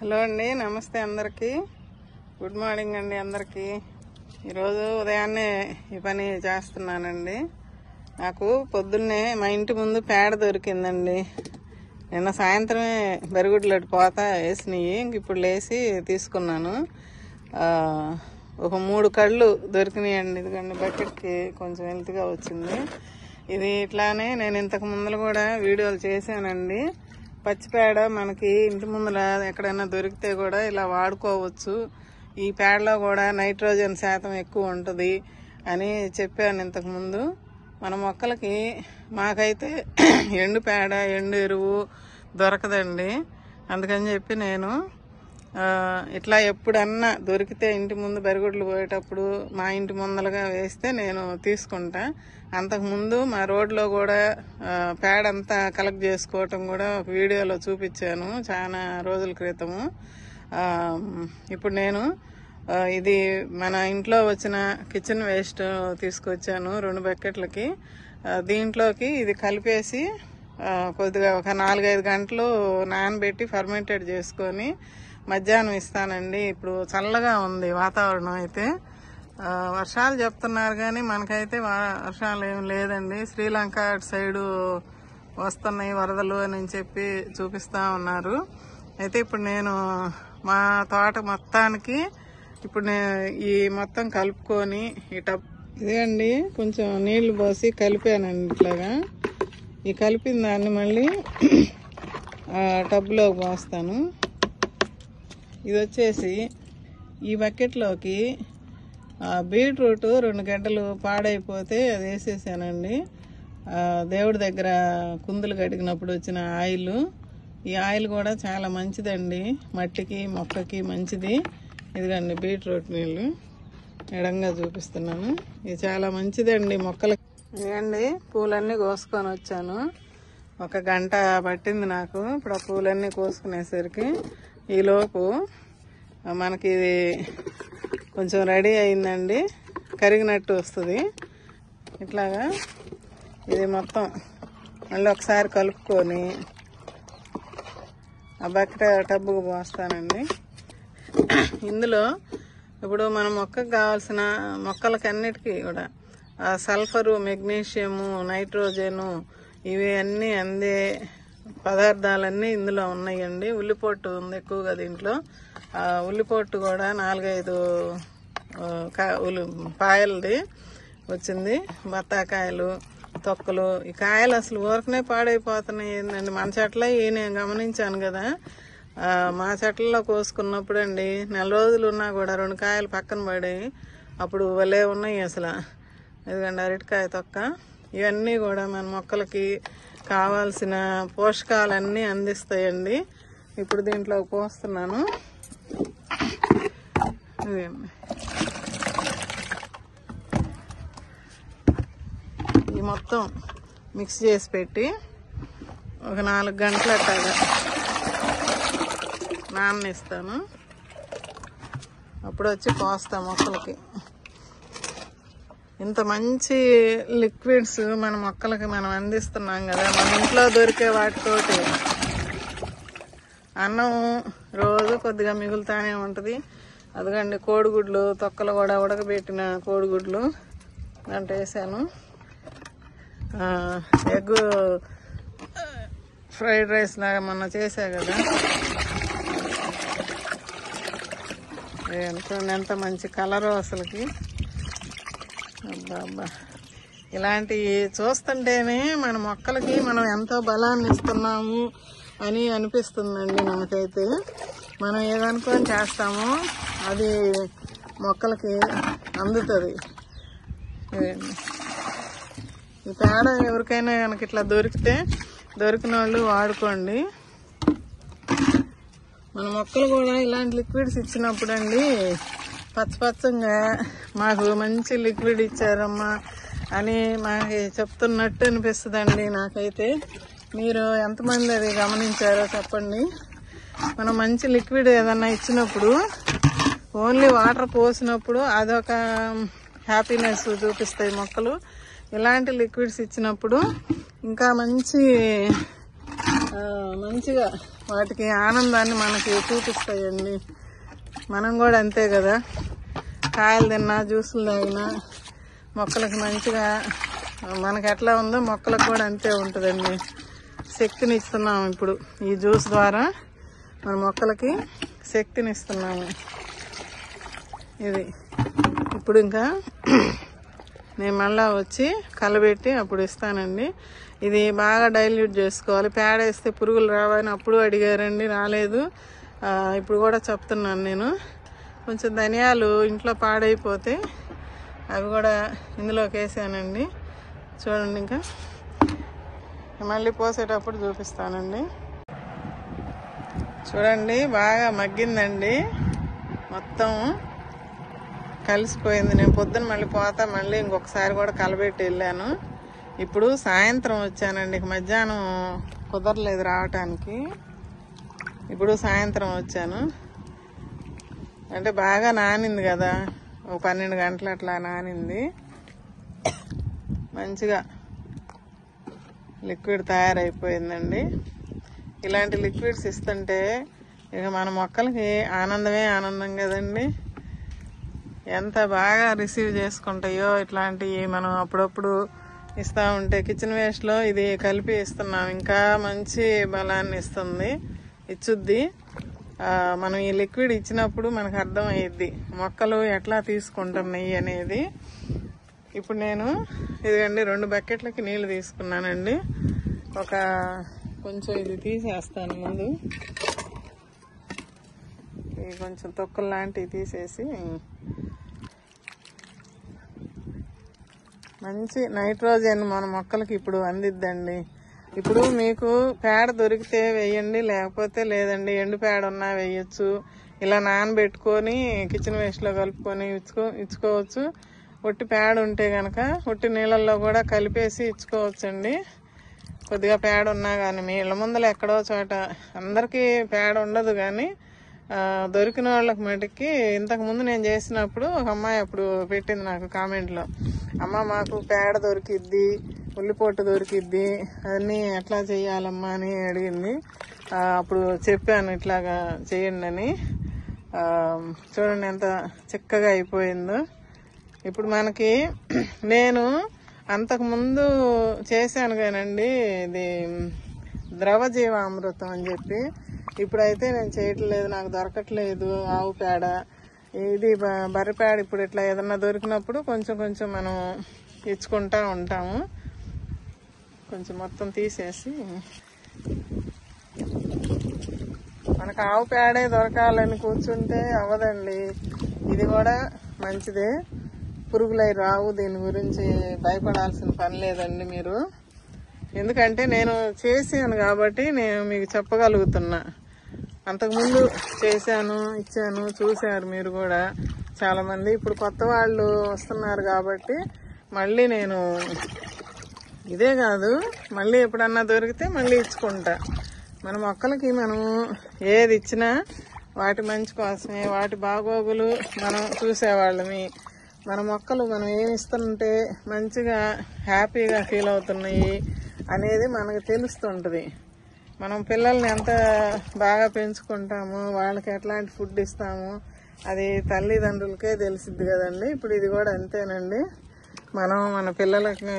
Hello అండి, నమస్తే అందరికీ. గుడ్ మార్నింగ్ అండి అందరికీ. ఈరోజు ఉదయాన్నే ఈ పని చేస్తున్నానండి. నాకు పొద్దున్నే మా ఇంటి ముందు పేడ దొరికిందండి. నిన్న సాయంత్రమే బెరుగుడ్లటి పోత వేసినాయి. ఇంక ఇప్పుడు లేచి తీసుకున్నాను. ఒక 3 కళ్ళు దొరికినాయండి. ఇదిగండి బకెట్కి కొంచెం హెల్త్గా వచ్చింది. ఇది ఇట్లానే నేను ఇంతకు ముందర కూడా వీడియోలు చేశానండి. పచ్చిపేడ మనకి ఇంటి ముందర ఎక్కడైనా దొరికితే కూడా ఇలా వాడుకోవచ్చు. ఈ పేడలో కూడా నైట్రోజన్ శాతం ఎక్కువ ఉంటుంది అని చెప్పాను ఇంతకుముందు. మన మొక్కలకి మాకైతే ఎండు పేడ, ఎండు ఎరువు దొరకదండి. అందుకని చెప్పి నేను ఇట్లా ఎప్పుడన్నా దొరికితే ఇంటి ముందు బెరుగుడ్లు పోయేటప్పుడు మా ఇంటి ముందలుగా వేస్తే నేను తీసుకుంటా. అంతకుముందు మా రోడ్లో కూడా పేడంతా కలెక్ట్ చేసుకోవటం కూడా ఒక వీడియోలో చూపించాను చాలా రోజుల క్రితము. ఇప్పుడు నేను ఇది మన ఇంట్లో వచ్చిన కిచెన్ వేస్ట్ తీసుకొచ్చాను 2 బకెట్లకి. దీంట్లోకి ఇది కలిపేసి కొద్దిగా ఒక 4-5 గంటలు నానబెట్టి ఫర్మెంటెడ్ చేసుకొని మధ్యాహ్నం ఇస్తానండి. ఇప్పుడు చల్లగా ఉంది వాతావరణం. అయితే వర్షాలు చెప్తున్నారు కానీ మనకైతే వర్షాలు ఏమి లేదండి. శ్రీలంక అటు సైడు వస్తున్నాయి వరదలు అని చెప్పి చూపిస్తా ఉన్నారు. అయితే ఇప్పుడు నేను మా తోట మొత్తానికి ఇప్పుడు ఈ మొత్తం కలుపుకొని ఈ టబ్ ఇదండి కొంచెం నీళ్లు పోసి కలిపానండి. ఇట్లాగా ఈ కలిపిన దాన్ని మళ్ళీ టబ్లోకి పోస్తాను. ఇది వచ్చేసి ఈ బకెట్లోకి బీట్రూట్ 2 గడ్డలు పాడైపోతే అది వేసేసానండి. దేవుడి దగ్గర కుందులు కడిగినప్పుడు వచ్చిన ఆయిల్. ఈ ఆయిల్ కూడా చాలా మంచిదండి, మట్టికి మొక్కకి మంచిది. ఇదిగండి బీట్రూట్ నీళ్ళు ఎడంగా చూపిస్తున్నాను. ఇది చాలా మంచిదండి మొక్కలకి. ఇదండి పూలన్నీ కోసుకొని వచ్చాను. 1 గంట పట్టింది నాకు ఇప్పుడు ఆ పూలన్నీ కోసుకునేసరికి. ఈలోపు మనకి ఇది కొంచెం రెడీ అయిందండి, కరిగినట్టు వస్తుంది. ఇట్లాగా ఇది మొత్తం మళ్ళీ ఒకసారి కలుపుకొని ఆ బకెట్ టబ్బుకు పోస్తానండి. ఇందులో ఇప్పుడు మన మొక్కకు కావాల్సిన మొక్కలకి అన్నిటికీ కూడా సల్ఫరు, మెగ్నీషియము, నైట్రోజను ఇవి అన్నీ అందే పదార్థాలన్నీ ఇందులో ఉన్నాయండి. ఉల్లిపొట్టు ఉంది ఎక్కువగా దీంట్లో. ఉల్లిపొట్టు కూడా 4-5 పాయలది వచ్చింది. బత్తాకాయలు, తొక్కలు. ఈ కాయలు అసలు ఊరకనే పాడైపోతున్నాయి ఏంటండి. మన చెట్ల నేను గమనించాను కదా, మా చెట్లలో కోసుకున్నప్పుడు అండి 4 రోజులు ఉన్నా కూడా 2 కాయలు పక్కన పడాయి. అప్పుడు భలే ఉన్నాయి అసలు. ఎందుకంటే అరటికాయ తొక్క ఇవన్నీ కూడా మన మొక్కలకి కావాల్సిన పోషకాలన్నీ అందిస్తాయండి. ఇప్పుడు దీంట్లో పోస్తున్నాను. ఈ మొత్తం మిక్స్ చేసి పెట్టి ఒక 4 గంటల అట్టాగా నాననిస్తాను. అప్పుడు వచ్చి పోస్తా మొక్కలకి. ఇంత మంచి లిక్విడ్స్ మన మొక్కలకి మనం అందిస్తున్నాం కదా. మన ఇంట్లో దొరికే వాటితోటి అన్నం రోజు కొద్దిగా మిగులుతానే ఉంటుంది. అదిగండి కోడిగుడ్లు తొక్కలు కూడా ఉడకబెట్టిన కోడిగుడ్లు దాంట్లో వేసాను. ఎగ్ ఫ్రైడ్ రైస్ లాగా మొన్న చేసా కదా, ఎంత మంచి కలరు అసలుకి. అబ్బా ఇలాంటివి చూస్తుంటేనే మన మొక్కలకి మనం ఎంతో బలాన్ని ఇస్తున్నాము అని అనిపిస్తుందండి నాకైతే. మనం ఏదనుకొని చేస్తామో అది మొక్కలకి అందుతుంది. ఈ పేడ ఎవరికైనా కనుక ఇట్లా దొరికిన వాళ్ళు వాడుకోండి. మన మొక్కలు కూడా ఇలాంటి లిక్విడ్స్ ఇచ్చినప్పుడు అండి పచ్చగా మాకు మంచి లిక్విడ్ ఇచ్చారమ్మా అని మాకు చెప్తున్నట్టు అనిపిస్తుందండి నాకైతే. మీరు ఎంతమంది అది గమనించారో చెప్పండి. మనం మంచి లిక్విడ్ ఏదన్నా ఇచ్చినప్పుడు ఓన్లీ వాటర్ పోసినప్పుడు అదొక హ్యాపీనెస్ చూపిస్తాయి మొక్కలు. ఇలాంటి లిక్విడ్స్ ఇచ్చినప్పుడు ఇంకా మంచిగా వాటికి ఆనందాన్ని మనకి చూపిస్తాయండి. మనం కూడా అంతే కదా, కాయలు తిన్నా జ్యూసులు తాగినా మొక్కలకి మంచిగా మనకి ఎట్లా ఉందో మొక్కలకు కూడా అంతే ఉంటుందండి. శక్తిని ఇస్తున్నాము. ఇప్పుడు ఈ జ్యూస్ ద్వారా మన మొక్కలకి శక్తిని ఇస్తున్నాము. ఇది ఇప్పుడు ఇంకా నేను మళ్ళా వచ్చి కలబెట్టి అప్పుడు ఇస్తానండి. ఇది బాగా డైల్యూట్ చేసుకోవాలి. పేడ వేస్తే పురుగులు రావని అప్పుడు అడిగారండి, రాలేదు. ఇప్పుడు కూడా చెప్తున్నాను నేను. కొంచెం ధనియాలు ఇంట్లో పాడైపోతే అవి కూడా ఇందులోకి వేసానండి. చూడండి, ఇంకా మళ్ళీ పోసేటప్పుడు చూపిస్తానండి. చూడండి, బాగా మగ్గిందండి, మొత్తం కలిసిపోయింది. నేను పొద్దున మళ్ళీ పోతా, మళ్ళీ ఇంకొకసారి కూడా కలబెట్టి వెళ్ళాను. ఇప్పుడు సాయంత్రం వచ్చానండి. మధ్యాహ్నం కుదరలేదు రావటానికి. ఇప్పుడు సాయంత్రం వచ్చాను. అంటే బాగా నానింది కదా, ఒక 12 గంటలు అట్లా నానింది. మంచిగా లిక్విడ్ తయారైపోయిందండి. ఇలాంటి లిక్విడ్స్ ఇస్తుంటే ఇక మన మొక్కలకి ఆనందమే ఆనందం కదండి. ఎంత బాగా రిసీవ్ చేసుకుంటాయో ఇట్లాంటివి మనం అప్పుడప్పుడు ఇస్తూ ఉంటే. కిచెన్ వేస్ట్లో ఇది కలిపి ఇస్తున్నాం, ఇంకా మంచి బలాన్ని ఇచ్చుద్ది. మనం ఈ లిక్విడ్ ఇచ్చినప్పుడు మనకు అర్థమయ్యిద్ది మొక్కలు ఎట్లా తీసుకుంటున్నాయి అనేది. ఇప్పుడు నేను ఇదిగండి 2 బకెట్లకి నీళ్ళు తీసుకున్నానండి. కొంచెం ఇది తీసేస్తాను ముందు. ఇది కొంచెం తొక్కలు లాంటివి తీసేసి మంచి నైట్రోజన్ మన మొక్కలకి ఇప్పుడు అందిద్దండి. ఇప్పుడు మీకు పేడ దొరికితే వేయండి, లేకపోతే లేదండి. ఎండు పేడ ఉన్నా వేయచ్చు. ఇలా నానబెట్టుకొని కిచెన్ వేస్ట్లో కలుపుకొని ఇచ్చుకోవచ్చు. ఒట్టి పేడ ఉంటే కనుక ఒట్టి నీళ్ళల్లో కూడా కలిపేసి ఇచ్చుకోవచ్చండి. కొద్దిగా పేడ ఉన్నా కానీ మీ ఇళ్ళ ముందర ఎక్కడో చోట, అందరికీ పేడ ఉండదు కానీ దొరికిన వాళ్ళకి మటుకి. ఇంతకుముందు నేను చేసినప్పుడు ఒక అమ్మాయి అప్పుడు పెట్టింది నాకు కామెంట్లో, అమ్మ మాకు పేడ దొరికిద్ది, ఉల్లిపొట్టు దొరికిద్ది, అన్నీ ఎట్లా చేయాలమ్మా అని అడిగింది. అప్పుడు చెప్పాను ఇట్లాగా చేయండి అని. చూడండి ఎంత చిక్కగా అయిపోయిందో. ఇప్పుడు మనకి నేను అంతకుముందు చేశాను కానండి ఇది ద్రవజీవామృతం అని చెప్పి. ఇప్పుడైతే నేను చేయట్లేదు, నాకు దొరకట్లేదు ఆవు పేడ. ఇది బర్రె పేడ ఇప్పుడు ఇట్లా ఏదన్నా దొరికినప్పుడు కొంచెం కొంచెం మనం ఇచ్చుకుంటా ఉంటాము. కొంచెం మొత్తం తీసేసి, మనకు ఆవు పేడే దొరకాలని కూర్చుంటే అవ్వదండి. ఇది కూడా మంచిదే, పురుగులై రావు. దీని గురించి భయపడాల్సిన పని లేదండి మీరు. ఎందుకంటే నేను చేశాను కాబట్టి నేను మీకు చెప్పగలుగుతున్నా. అంతకుముందు చేశాను, ఇచ్చాను, చూశారు మీరు కూడా చాలామంది. ఇప్పుడు కొత్త వాళ్ళు వస్తున్నారు కాబట్టి మళ్ళీ నేను ఇదే కాదు, మళ్ళీ ఎప్పుడన్నా దొరికితే మళ్ళీ ఇచ్చుకుంటా. మన మొక్కలకి మనం ఏది ఇచ్చినా వాటి మంచి కోసమే, వాటి బాగోగులు మనం చూసేవాళ్ళమి. మన మొక్కలు మనం ఏమి ఇస్తుంటే మంచిగా హ్యాపీగా ఫీల్ అవుతున్నాయి అనేది మనకు తెలుస్తుంటుంది. మనం పిల్లల్ని ఎంత బాగా పెంచుకుంటాము, వాళ్ళకి ఎట్లాంటి ఫుడ్ ఇస్తాము, అది తల్లిదండ్రులకే తెలిసిద్ది కదండి. ఇప్పుడు ఇది కూడా అంతేనండి. మనం మన పిల్లలకి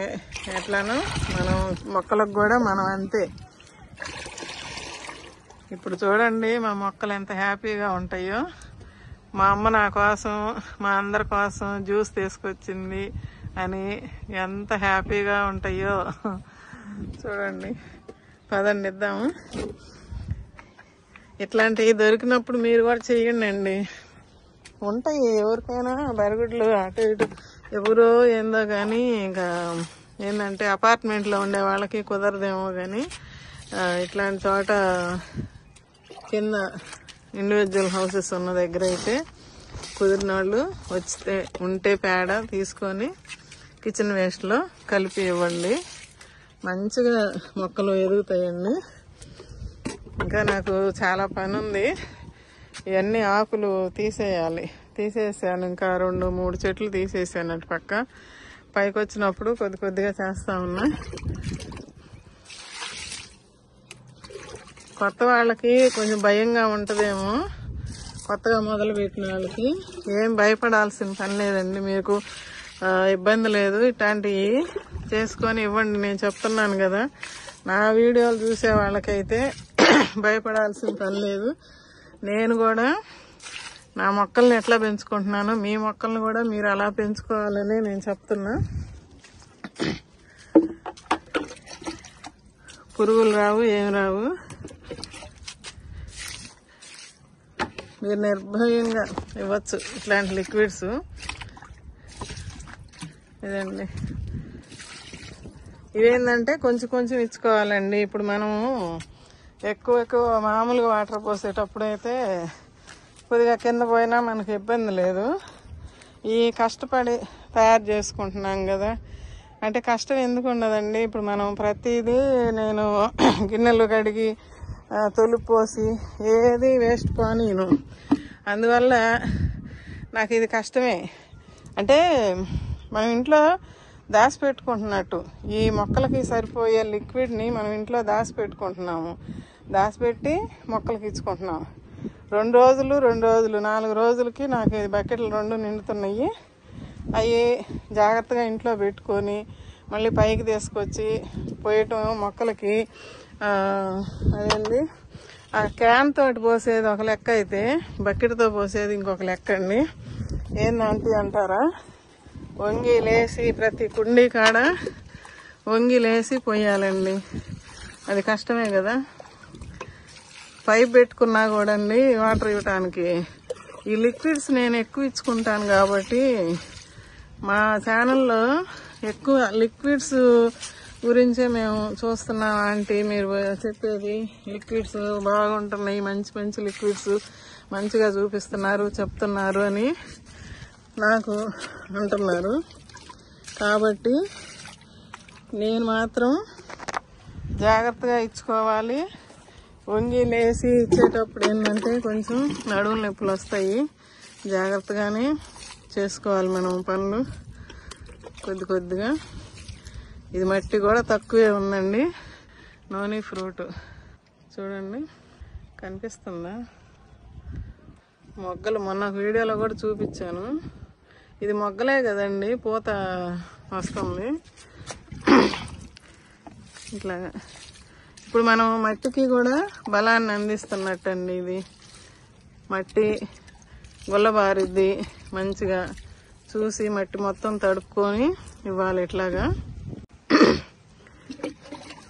ఎట్లానో మనం మొక్కలకు కూడా మనం అంతే. ఇప్పుడు చూడండి మా మొక్కలు ఎంత హ్యాపీగా ఉంటాయో. మా అమ్మ నా కోసం, మా అందరి కోసం జ్యూస్ తీసుకొచ్చింది అని ఎంత హ్యాపీగా ఉంటాయో చూడండి. పదండి ఇద్దాము. ఇట్లాంటివి దొరికినప్పుడు మీరు కూడా చెయ్యండి అండి. ఉంటాయి ఎవరికైనా బరిగుడ్లు అటు ఇటు ఎవరో ఏందో కానీ, ఇంకా ఏంటంటే అపార్ట్మెంట్లో ఉండే వాళ్ళకి కుదరదేమో కానీ ఇట్లాంటి చోట కింద ఇండివిజువల్ హౌసెస్ ఉన్న దగ్గర అయితే కుదిరిన వాళ్ళు ఉంటే పేడ తీసుకొని కిచెన్ వేస్ట్లో కలిపి ఇవ్వండి. మంచిగా మొక్కలు ఎదుగుతాయండి. ఇంకా నాకు చాలా పని ఉంది. ఇవన్నీ ఆకులు తీసేసాను. ఇంకా 2-3 చెట్లు తీసేసాను అటు పక్క. పైకి వచ్చినప్పుడు కొద్దిగా చేస్తా ఉన్నా. కొత్త వాళ్ళకి కొంచెం భయంగా ఉంటుందేమో, కొత్తగా మొదలు పెట్టిన వాళ్ళకి. ఏం భయపడాల్సిన పని లేదండి, మీకు ఇబ్బంది లేదు. ఇట్లాంటివి చేసుకొని ఇవ్వండి. నేను చెప్తున్నాను కదా, నా వీడియోలు చూసే వాళ్ళకైతే భయపడాల్సిన పని లేదు. నేను కూడా నా మొక్కల్ని ఎట్లా పెంచుకుంటున్నానో మీ మొక్కల్ని కూడా మీరు అలా పెంచుకోవాలని నేను చెప్తున్నా. పురుగులు రావు, ఏం రావు. మీరు నిర్భయంగా ఇవ్వచ్చు ఇట్లాంటి లిక్విడ్స్. ఇదండి, ఇవేంటంటే కొంచెం కొంచెం ఇచ్చుకోవాలండి. ఇప్పుడు మనము ఎక్కువ మామూలుగా వాటర్ పోసేటప్పుడు అయితే కొద్దిగా కింద పోయినా మనకు ఇబ్బంది లేదు. ఈ కష్టపడి తయారు చేసుకుంటున్నాం కదా, అంటే కష్టం ఎందుకు ఉండదండి. ఇప్పుడు మనం ప్రతిదీ నేను గిన్నెలు కడిగి తొలుపు పోసి ఏది వేస్ట్ పోనీను. అందువల్ల నాకు ఇది కష్టమే. అంటే మనం ఇంట్లో దాచిపెట్టుకుంటున్నట్టు ఈ మొక్కలకి సరిపోయే లిక్విడ్ని మనం ఇంట్లో దాచిపెట్టుకుంటున్నాము. దాచిపెట్టి మొక్కలకి ఇచ్చుకుంటున్నాము. 2 రోజులు 4 రోజులకి నాకు బకెట్లు 2 నిండుతున్నాయి. అవి జాగ్రత్తగా ఇంట్లో పెట్టుకొని మళ్ళీ పైకి తీసుకొచ్చి పోయటం మొక్కలకి. అదేంటి, ఆ క్యాన్ తోటి పోసేది ఒక లెక్క అయితే బకెట్తో పోసేది ఇంకొక లెక్క అండి. ఏందంటే అంటారా, వంగి లేసి ప్రతి కుండీ కాడ వంగి లేసి పోయాలండి. అది కష్టమే కదా. పైప్ పెట్టుకున్నా కూడా అండి వాటర్ ఇవ్వటానికి ఈ లిక్విడ్స్ నేను ఎక్కువ ఇచ్చుకుంటాను కాబట్టి మా ఛానల్లో ఎక్కువ లిక్విడ్స్ గురించే మేము చూస్తున్నాం. ఆంటీ మీరు చెప్పేది లిక్విడ్స్ బాగుంటున్నాయి, మంచి లిక్విడ్స్ మంచిగా చూపిస్తున్నారు, చెప్తున్నారు అని నాకు అంటున్నారు. కాబట్టి నేను మాత్రం జాగ్రత్తగా ఇచ్చుకోవాలి. వంగి లేసి ఇచ్చేటప్పుడు ఏంటంటే కొంచెం నడుము నొప్పులు వస్తాయి. జాగ్రత్తగానే చేసుకోవాలి మనం పనులు కొద్దిగా. ఇది మట్టి కూడా తక్కువే ఉందండి. నోని ఫ్రూట్ చూడండి, కనిపిస్తుందా? మొగ్గలు మొన్న వీడియోలో కూడా చూపించాను. ఇది మొగ్గలే కదండి, పూత వస్తుంది ఇట్లాగా. ఇప్పుడు మనం మట్టికి కూడా బలాన్ని అందిస్తున్నట్టండి. ఇది మట్టి గుల్లబారిద్ది, మంచిగా చూసి మట్టి మొత్తం తడుపుకొని ఇవ్వాలి. ఇట్లాగా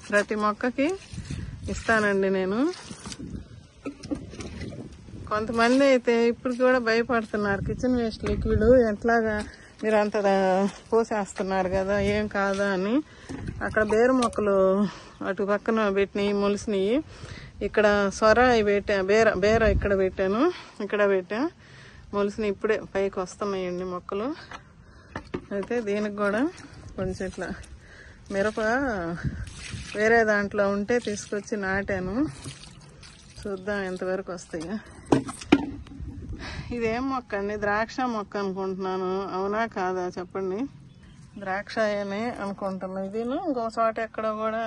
ప్రతి మొక్కకి ఇస్తానండి నేను. కొంతమంది అయితే ఇప్పుడు కూడా భయపడుతున్నారు, కిచెన్ వేస్ట్ లిక్విడ్ ఎట్లాగా మీరు అంత పోసేస్తున్నారు కదా, ఏం కాదా అని. అక్కడ బేర మొక్కలు అటు పక్కన పెట్టినాయి, మొలిసినాయి. ఇక్కడ సొర పెట్టా, బేర ఇక్కడ పెట్టాను, ఇక్కడ పెట్టా, మొలిసినాయి. ఇప్పుడే పైకి వస్తున్నాయండి మొక్కలు. అయితే దీనికి కూడా కొంచెం ఇట్లా మిరప వేరే దాంట్లో ఉంటే తీసుకొచ్చి నాటాను. చూద్దాం ఎంతవరకు వస్తాయో. ఇదేం మొక్క అండి? ద్రాక్ష మొక్క అనుకుంటున్నాను. అవునా కాదా చెప్పండి? ద్రాక్ష అని అనుకుంటున్నాను. ఇది ఇంకో చోట ఎక్కడ కూడా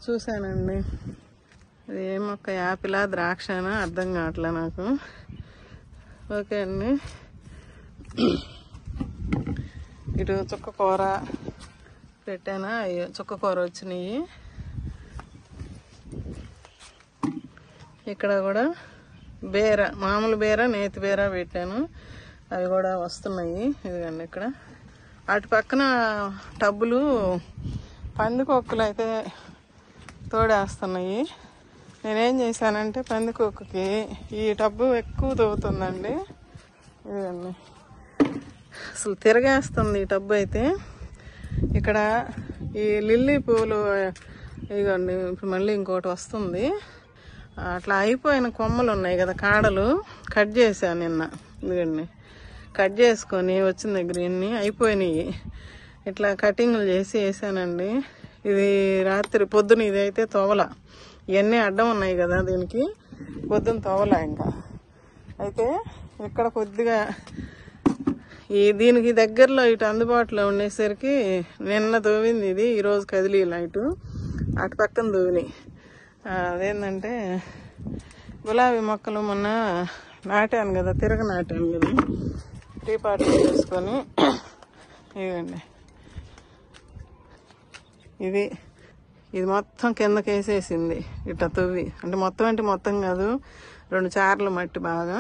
చూశానండి. ఇది ఏం మొక్క? యాపిలా ద్రాక్షనా అర్థం కావట్లే నాకు. ఓకే అండి. ఇటు చుక్కకూర పెట్టానా, అయ్యో చుక్కకూర వచ్చినాయి. ఇక్కడ కూడా బేర, మామూలు బేర, నేతి బేర పెట్టాను, అవి కూడా వస్తున్నాయి. ఇదిగండి ఇక్కడ అటు పక్కన టబ్బులు పందికొక్కులు అయితే తోడేస్తున్నాయి. నేనేం చేశానంటే పందికొక్కుకి ఈ టబ్బు ఎక్కువ తవ్వుతుందండి. ఇదిగండి అసలు తిరగేస్తుంది ఈ టబ్బు అయితే. ఇక్కడ ఈ లిల్లీ పూలు ఇదిగోండి, ఇప్పుడు మళ్ళీ ఇంకోటి వస్తుంది. అట్లా అయిపోయిన కొమ్మలు ఉన్నాయి కదా, కాడలు కట్ చేశాను నిన్న. ఇదిగండి కట్ చేసుకొని వచ్చిన దగ్గర ఇన్ని అయిపోయినాయి. ఇట్లా కటింగ్లు చేసి వేసానండి. ఇది రాత్రి పొద్దున ఇది అయితే తోవల, ఇవన్నీ అడ్డం ఉన్నాయి కదా దీనికి, పొద్దున తోవల. ఇంకా అయితే ఇక్కడ కొద్దిగా దీనికి దగ్గరలో ఇటు అందుబాటులో ఉండేసరికి నిన్న దోవింది ఇది, ఈరోజు కదిలి ఇటు అటు పక్కన దోవినాయి. అదేంటంటే గులాబీ మొక్కలు మొన్న నాటాను కదా, నాటాను కదా, టీ పార్టీ చేసుకొని ఇవ్వండి. ఇది మొత్తం కిందకి వేసేసింది ఇట్లా తవ్వి, అంటే మొత్తం కాదు, 2 చార్లు మట్టి బాగా.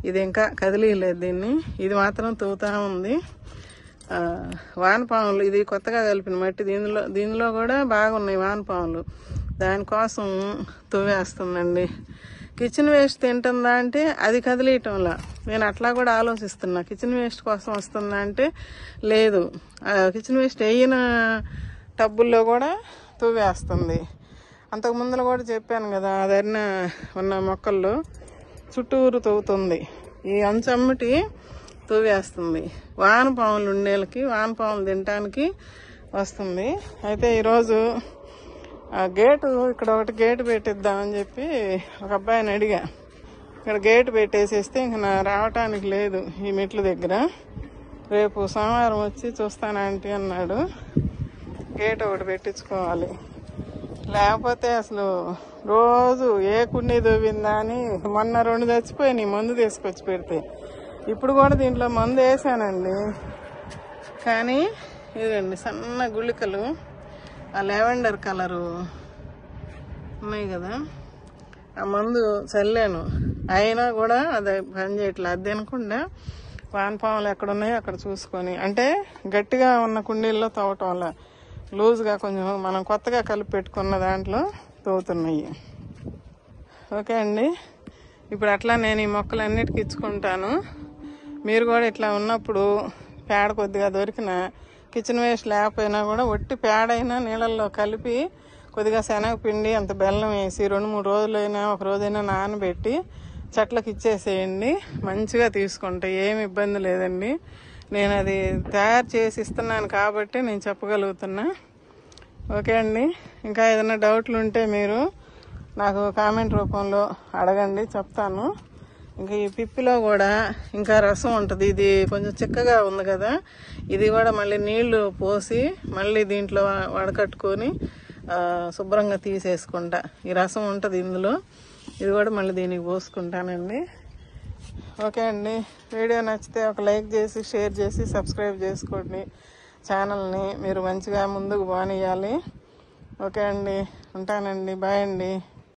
ఇది ఇంకా కదిలీలేదు దీన్ని, ఇది మాత్రం తవ్వుతా ఉంది. వానపాములు, ఇది కొత్తగా కలిపిన మట్టి, దీనిలో కూడా బాగున్నాయి వానపాములు, దానికోసం తవ్వేస్తుందండి. కిచెన్ వేస్ట్ తింటుందా అంటే అది కదిలీయటంలా. నేను అట్లా కూడా ఆలోచిస్తున్నా, కిచెన్ వేస్ట్ కోసం వస్తుందా అంటే లేదు, కిచెన్ వేస్ట్ వేయిన టబ్బుల్లో కూడా తవ్వేస్తుంది. అంతకు ముందులో కూడా చెప్పాను కదా, అదన్న ఉన్న మొక్కల్లో చుట్టూరు తవ్వుతుంది, ఈ అంచమ్మటి తవ్వేస్తుంది. వానపాములు ఉండేళ్ళకి, వానపాములు తినటానికి వస్తుంది. అయితే ఈరోజు గేటు, ఇక్కడ ఒకటి గేటు పెట్టిద్దామని చెప్పి ఒక అబ్బాయిని అడిగా. ఇక్కడ గేటు పెట్టేసేస్తే ఇంక నా రావటానికి లేదు ఈ మెట్ల దగ్గర, రేపు సోమవారం వచ్చి చూస్తానంటే అన్నాడు. గేట్ ఒకటి పెట్టించుకోవాలి, లేకపోతే అసలు రోజు ఏ కుండీ దువ్విందా అని. మొన్న 2 చచ్చిపోయినాయి మందు తీసుకొచ్చి పెడితే. ఇప్పుడు కూడా దీంట్లో మందు వేసానండి, కానీ ఇదండి సన్న గుళికలు, ఆ లెవెండర్ కలరు ఉన్నాయి కదా, ఆ మందు చల్లాను, అయినా కూడా అది పని చేయట్లేదు. అది తినకుండా వానపాములు ఎక్కడ ఉన్నాయో అక్కడ చూసుకొని, అంటే గట్టిగా ఉన్న కుండీల్లో తవ్వటం వల్ల లూజ్గా కొంచెం మనం కొత్తగా కలిపి పెట్టుకున్న దాంట్లో తవ్వుతున్నాయి. ఓకే అండి, ఇప్పుడు అట్లా నేను ఈ మొక్కలన్నిటికీ ఇచ్చుకుంటాను. మీరు కూడా ఇట్లా ఉన్నప్పుడు పేడ కొద్దిగా దొరికిన, కిచెన్ వేస్ట్ లేకపోయినా కూడా ఒట్టి పేడైనా నీళ్ళల్లో కలిపి కొద్దిగా శనగపిండి అంత బెల్లం వేసి 2-3 రోజులైనా, ఒక రోజైనా నానబెట్టి చెట్లకు ఇచ్చేసేయండి, మంచిగా తీసుకుంటాయి, ఏమి ఇబ్బంది లేదండి. నేను అది తయారు చేసి ఇస్తున్నాను కాబట్టి నేను చెప్పగలుగుతున్నా. ఓకే అండి, ఇంకా ఏదైనా డౌట్లు ఉంటే మీరు నాకు కామెంట్ రూపంలో అడగండి, చెప్తాను. ఇంకా ఈ పిప్పిలో కూడా ఇంకా రసం ఉంటుంది, ఇది కొంచెం చిక్కగా ఉంది కదా, ఇది కూడా మళ్ళీ నీళ్లు పోసి మళ్ళీ దీంట్లో వడకట్టుకొని శుభ్రంగా తీసేసుకుంటా. ఈ రసం ఉంటుంది ఇందులో, ఇది కూడా మళ్ళీ దీనికి పోసుకుంటానండి. ఓకే అండి, వీడియో నచ్చితే ఒక లైక్ చేసి, షేర్ చేసి, సబ్స్క్రైబ్ చేసుకోండి ఛానల్ని. మీరు మంచిగా ముందుకు బానియాలి. ఓకే అండి, ఉంటానండి, బాయ్ అండి.